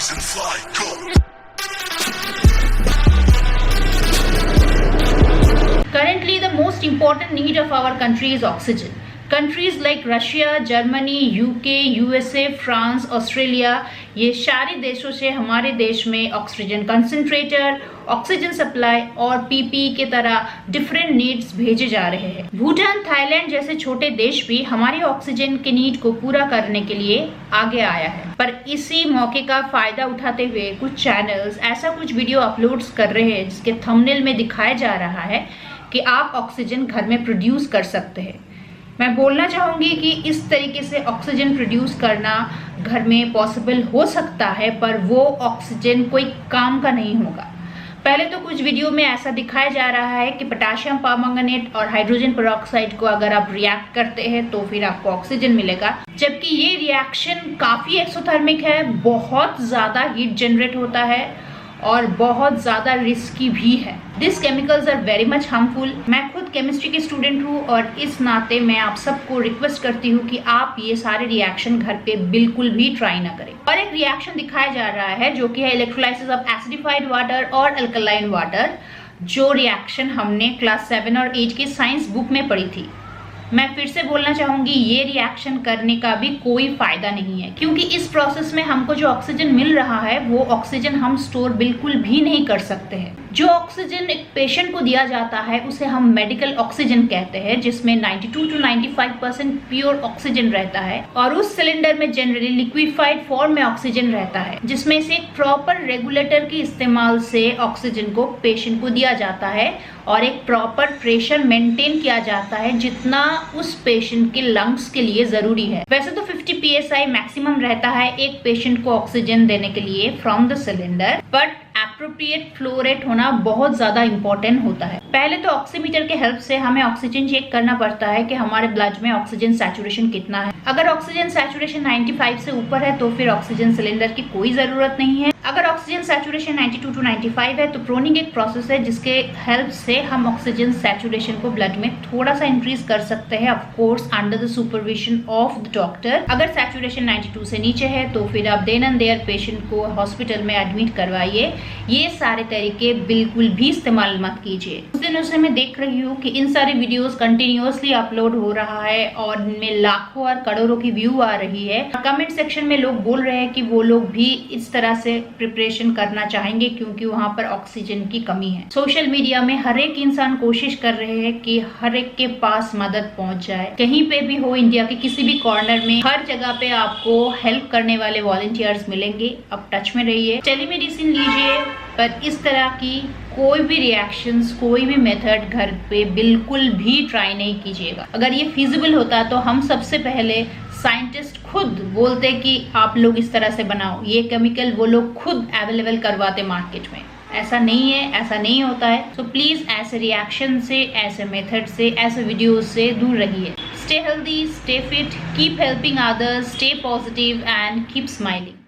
freeze and fly, go. Currently, the most important need of our country is oxygen. Countries like Russia, Germany, UK, USA, France, Australia, ये सारे देशों से हमारे देश में oxygen concentrator, oxygen supply और PPE के तरह डिफरेंट नीड्स भेजे जा रहे हैं। भूटान, थाईलैंड जैसे छोटे देश भी हमारे ऑक्सीजन के नीड को पूरा करने के लिए आगे आया है। पर इसी मौके का फायदा उठाते हुए कुछ चैनल्स ऐसा कुछ वीडियो अपलोड्स कर रहे हैं जिसके थंबनेल में दिखाया जा रहा है कि आप ऑक्सीजन घर में प्रोड्यूस कर सकते हैं। मैं बोलना चाहूँगी कि इस तरीके से ऑक्सीजन प्रोड्यूस करना घर में पॉसिबल हो सकता है, पर वो ऑक्सीजन कोई काम का नहीं होगा। पहले तो कुछ वीडियो में ऐसा दिखाया जा रहा है कि पोटेशियम परमैंगनेट और हाइड्रोजन पेरोक्साइड को अगर आप रिएक्ट करते हैं तो फिर आपको ऑक्सीजन मिलेगा, जबकि ये रिएक्शन काफ़ी एक्सोथर्मिक है, बहुत ज़्यादा हीट जनरेट होता है और बहुत ज़्यादा रिस्की भी है। This chemicals are very much harmful. मैं खुद केमिस्ट्री की स्टूडेंट हूँ और इस नाते मैं आप सबको रिक्वेस्ट करती हूँ कि आप ये सारे रिएक्शन घर पे बिल्कुल भी ट्राई ना करें। और एक रिएक्शन दिखाया जा रहा है जो कि है इलेक्ट्रोलाइसिस ऑफ एसिडिफाइड वाटर और अल्कलाइन वाटर, जो रिएक्शन हमने क्लास 7 और 8 की साइंस बुक में पढ़ी थी। मैं फिर से बोलना चाहूंगी, ये रिएक्शन करने का भी कोई फायदा नहीं है, क्योंकि इस प्रोसेस में हमको जो ऑक्सीजन मिल रहा है वो ऑक्सीजन हम स्टोर बिल्कुल भी नहीं कर सकते हैं। जो ऑक्सीजन एक पेशेंट को दिया जाता है उसे हम मेडिकल ऑक्सीजन कहते हैं, जिसमें 92 to 95% प्योर ऑक्सीजन रहता है और उस सिलेंडर में जनरली लिक्विफाइड फॉर्म में ऑक्सीजन रहता है, जिसमें से एक प्रॉपर रेगुलेटर के इस्तेमाल से ऑक्सीजन को पेशेंट को दिया जाता है और एक प्रॉपर प्रेशर मेंटेन किया जाता है जितना उस पेशेंट के लंग्स के लिए जरूरी है। वैसे तो 50 psi मैक्सिमम रहता है एक पेशेंट को ऑक्सीजन देने के लिए from the cylinder, but appropriate flow rate होना बहुत ज्यादा इंपॉर्टेंट होता है। पहले तो ऑक्सीमीटर के हेल्प से हमें ऑक्सीजन चेक करना पड़ता है कि हमारे ब्लड में ऑक्सीजन सैचुरेशन कितना है। अगर ऑक्सीजन सैचुरेशन 95 से ऊपर है तो फिर ऑक्सीजन सिलेंडर की कोई जरूरत नहीं है। अगर ऑक्सीजन सैचुरेशन 92 to 95 है तो प्रोनिंग एक प्रोसेस है जिसके हेल्प से हम ऑक्सीजन सैचुरेशन को ब्लड में थोड़ा सा इंक्रीज कर सकते हैं, of course under the supervision of the doctor. अगर सैचुरेशन 92 से नीचे है तो फिर आप देन एंड देयर पेशेंट को हॉस्पिटल में एडमिट करवाइए। ये सारे तरीके बिल्कुल भी इस्तेमाल मत कीजिए। कुछ दिनों से मैं देख रही हूँ कि इन सारे वीडियोस कंटिन्यूअसली अपलोड हो रहा है और इनमें लाखों और करोड़ों की व्यू आ रही है। कमेंट सेक्शन में लोग बोल रहे हैं कि वो लोग भी इस तरह से प्रिपरेशन करना चाहेंगे क्योंकि वहाँ पर ऑक्सीजन की कमी है। सोशल मीडिया में हर एक इंसान कोशिश कर रहे हैं कि हर एक के पास मदद पहुँच जाए। कहीं पे भी हो, इंडिया के किसी भी कॉर्नर में, हर जगह पे आपको हेल्प करने वाले वॉलंटियर्स मिलेंगे। अब टच में रहिए, टेलीमेडिसिन लीजिए, पर इस तरह की कोई भी रिएक्शंस, कोई भी मेथड घर पे बिल्कुल भी ट्राई नहीं कीजिएगा। अगर ये फिजिबल होता तो हम सबसे पहले साइंटिस्ट खुद बोलते कि आप लोग इस तरह से बनाओ, ये केमिकल वो लोग खुद अवेलेबल करवाते मार्केट में। ऐसा नहीं है, ऐसा नहीं होता है। तो प्लीज ऐसे रिएक्शन से, ऐसे मेथड से, ऐसे वीडियोस से दूर रहिए। Stay healthy, stay fit, keep helping others, stay positive and keep smiling.